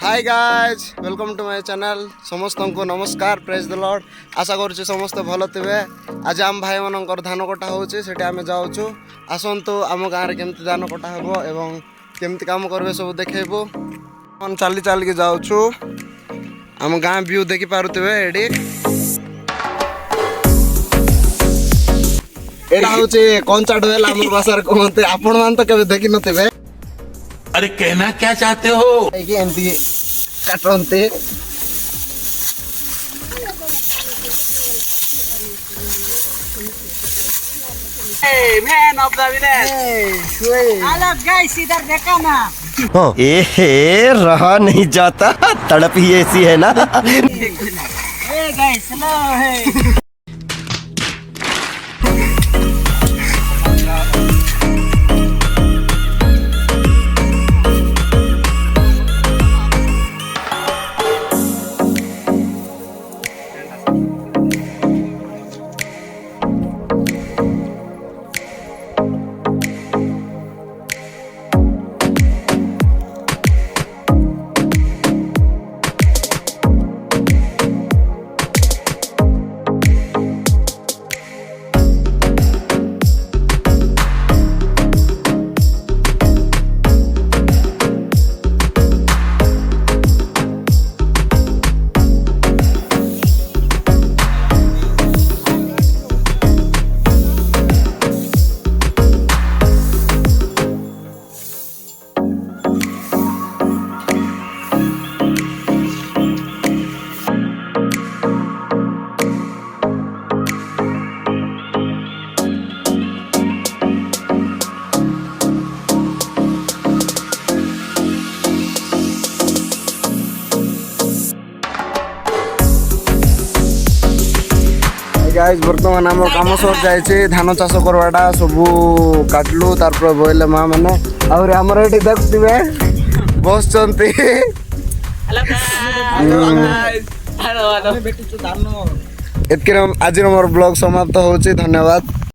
Hi guys welcome to my channel समस्त को नमस्कार प्रेज द लॉर्ड आशा करुचे समस्त भल थे आज आम भाई मानकर धान कटा होची सेठी आमे जाउछु आसंतु आम गाँव रे केमती धान कटा हेबो एवं केमती काम करबे सब देखेबो हम चाली चाली के जाउछु आम गाँव व्यू देखि पारुथिबे एडी एडा होची कंचा ढोला हमर भाषा रे कहते आपण मान तो केबे देखि नथिबे। अरे कहना क्या चाहते हो? एमती काटते Man of the village. Hello guys, इधर देखा ना। रहा नहीं जाता तड़प ही ऐसी है ना। Hey guys, hello. Hey. Guys बर्तमान आम कम सर जाए धान चाष करवाटा सब काटलु तार बोले माँ मैंने आमर ये देखुवे बस आज मोर ब्लॉग समाप्त होची। धन्यवाद।